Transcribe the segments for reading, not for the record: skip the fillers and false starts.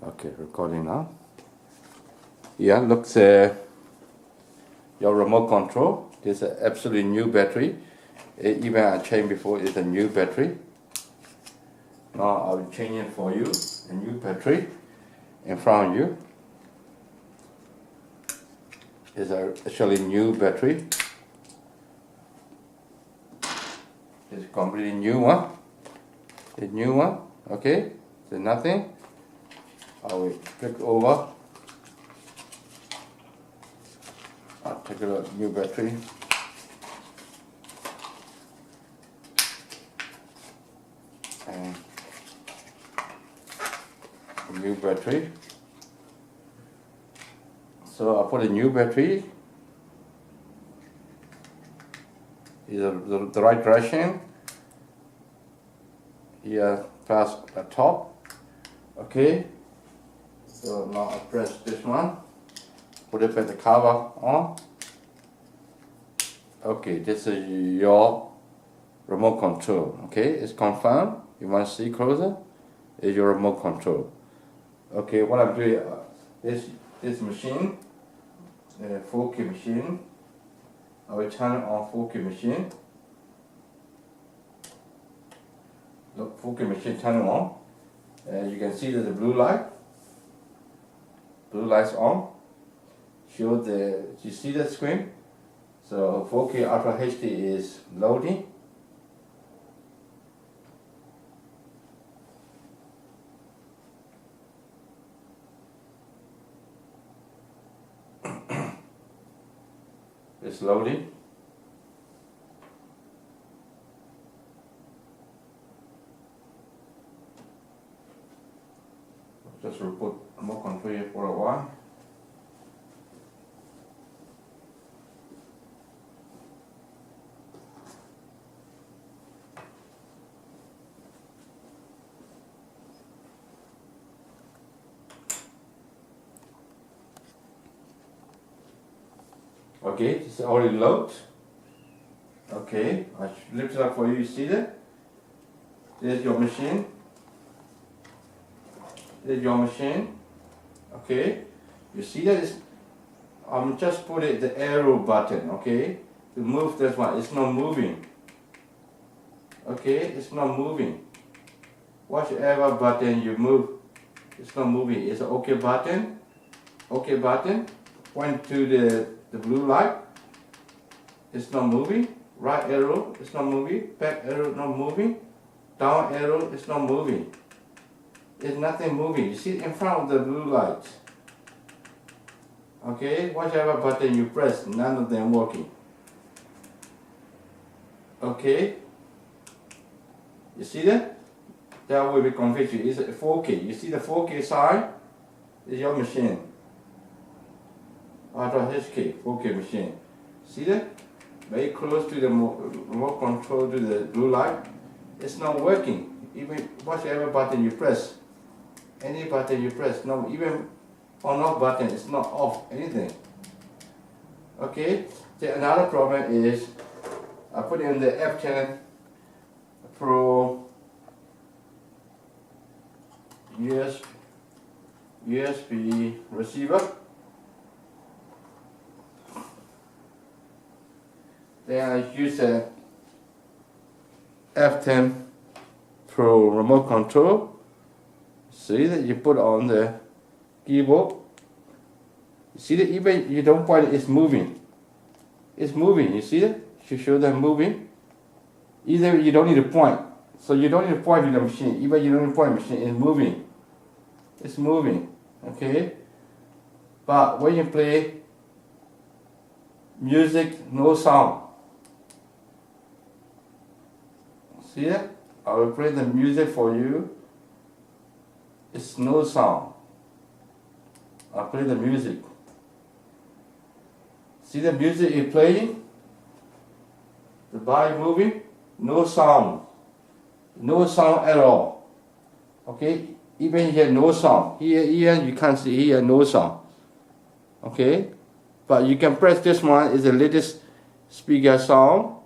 Okay, recording now. Yeah, looks your remote control. It's an absolutely new battery. Even I changed before, it's a new battery. Now I will change it for you. A new battery in front of you. It's actually new battery. It's a completely new one. It's new one. Okay, so nothing. I will click over. I'll take a look, new battery. And new battery. So I put a new battery. Is the right direction. Here, past the top. Okay. So now I press this one. Put it at the cover on. Okay, this is your remote control. Okay, it's confirmed. You want to see closer? Is your remote control. Okay, what I'm doing this machine, 4K machine. I will turn on 4K machine. Look, 4K machine turn on. You can see there's a blue light. Blue light's on. Show you see the screen? So 4K Ultra HD is loading. It's loading. Just put more control here for a while. Okay, it's already loaded. Okay, I lift it up for you. You see that? There's your machine. There's your machine. Okay, you see that? I'm just putting the arrow button. Okay, to move this one. It's not moving. Okay, it's not moving. Whichever button you move, it's not moving. It's an OK button. OK button. Point to the blue light. It's not moving. Right arrow, it's not moving. Back arrow, not moving. Down arrow, it's not moving. There's nothing moving. You see in front of the blue light. Okay, whichever button you press, none of them working. Okay, you see that? That will be configured. It's 4K. You see the 4K sign? Is your machine. Ultra HD 4K machine. See that? Very close to the remote control to the blue light. It's not working. Even whichever button you press, any button you press, no, even on off button, it's not off anything. Okay. The another problem is I put in the F10 Pro USB receiver. Then I use a F10 Pro remote control. See that you put on the keyboard. You see that even you don't point it, it's moving. It's moving. You see that? You show that moving. Either you don't need to point. So you don't need to point to the machine. Even you don't need to point to the machine. It's moving. It's moving. Okay. But when you play music, no sound. See that? I will play the music for you. It's no sound. I'll play the music. See the music is playing? The body moving? No sound. No sound at all. Okay? Even here, no sound. Here you can't see here, no sound. Okay? But you can press this one, it's the latest speaker sound.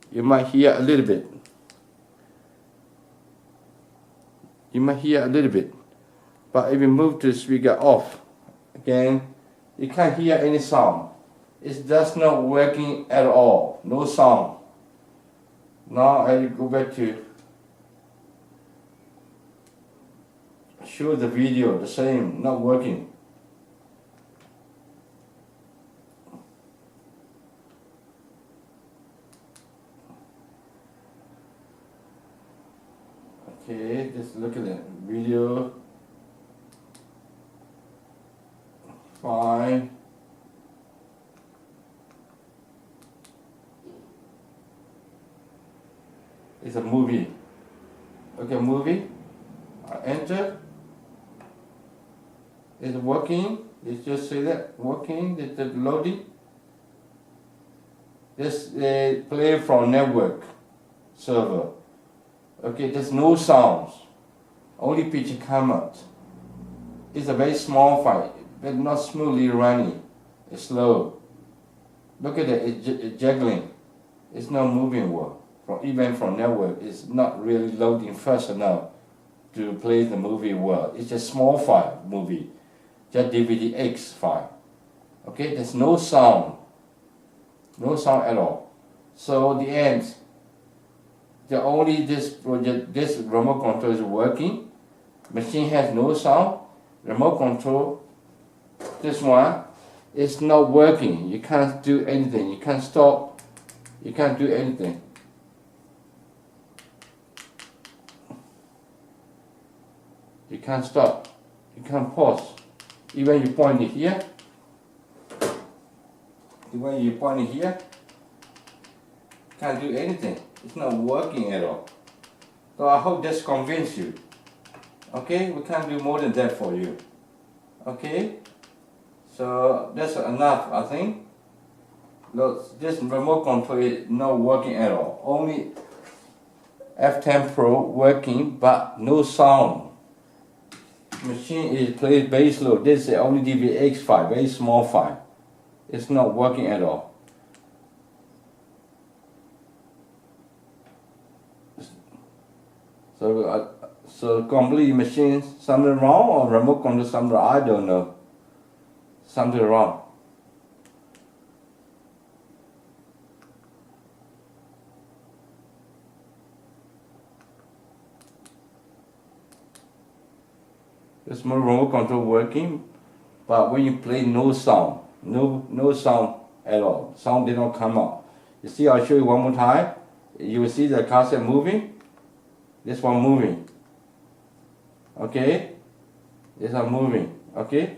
You might hear a little bit. You might hear a little bit. But if you move the speaker off, again, you can't hear any sound. It's just not working at all. No sound. Now I go back to show the video, the same, not working. Okay, just look at the video. Fine. It's a movie. Okay, movie. Enter. It's working. It's just say that working. It's loading. This play from network server. Okay, there's no sounds. Only picture come out. It's a very small file, but not smoothly running. It's slow. Look at it, it's juggling. It's not moving well. Even from network, it's not really loading fast enough to play the movie well. It's a small file movie, just DVD-X file. Okay, there's no sound. No sound at all. So the end, only this project, this remote control is working. Machine has no sound. Remote control, this one, is not working. You can't do anything. You can't stop. You can't do anything. You can't stop. You can't pause. Even you point it here. When you point it here, can't do anything. It's not working at all. So I hope that's convinced you. Okay, we can't do more than that for you. Okay, so that's enough, I think. Look, this remote control is not working at all. Only F10 Pro working, but no sound. Machine is played very slow. This is only DVD-X file, very small file. It's not working at all. So complete machine something wrong, or remote control something wrong, I don't know. Something wrong. This remote control working, but when you play, no sound. No sound at all. Sound did not come out. You see, I'll show you one more time. You will see the cassette moving. This one moving. Okay? This one moving. Okay?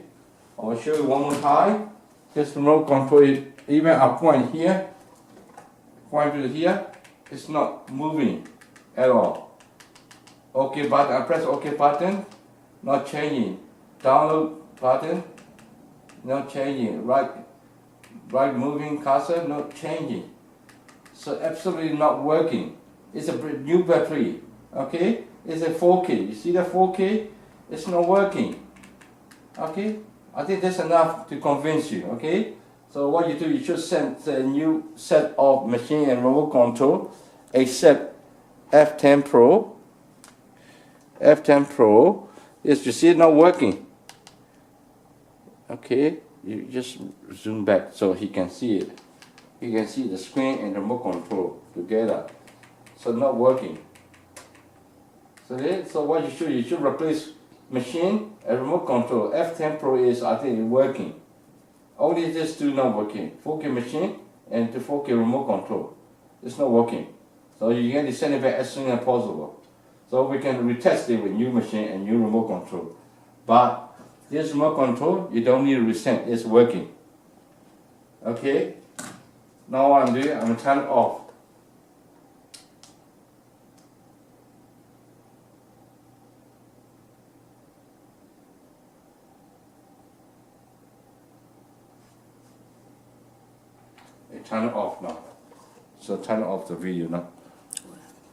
I will show you one more time. This remote control, even I point here, point to here, it's not moving at all. OK button, I press OK button, not changing. Download button, not changing. Right moving cursor, not changing. So absolutely not working. It's a new battery. Okay, it's a 4K. You see the 4K? It's not working. Okay, I think that's enough to convince you. Okay, so what you do, you should send a new set of machine and remote control, except F10 Pro. F10 Pro is, you see it not working. Okay, you just zoom back so he can see it. You can see the screen and the remote control together. So not working. So what you should replace machine and remote control. F10 Pro is, I think, working. Only these two not working. 4K machine and the 4K remote control. It's not working. So you get to send it back as soon as possible. So we can retest it with new machine and new remote control. But this remote control, you don't need to resend. It's working. Okay. Now what I'm doing, I'm going to turn it off. Turn it off now. So turn off the video now.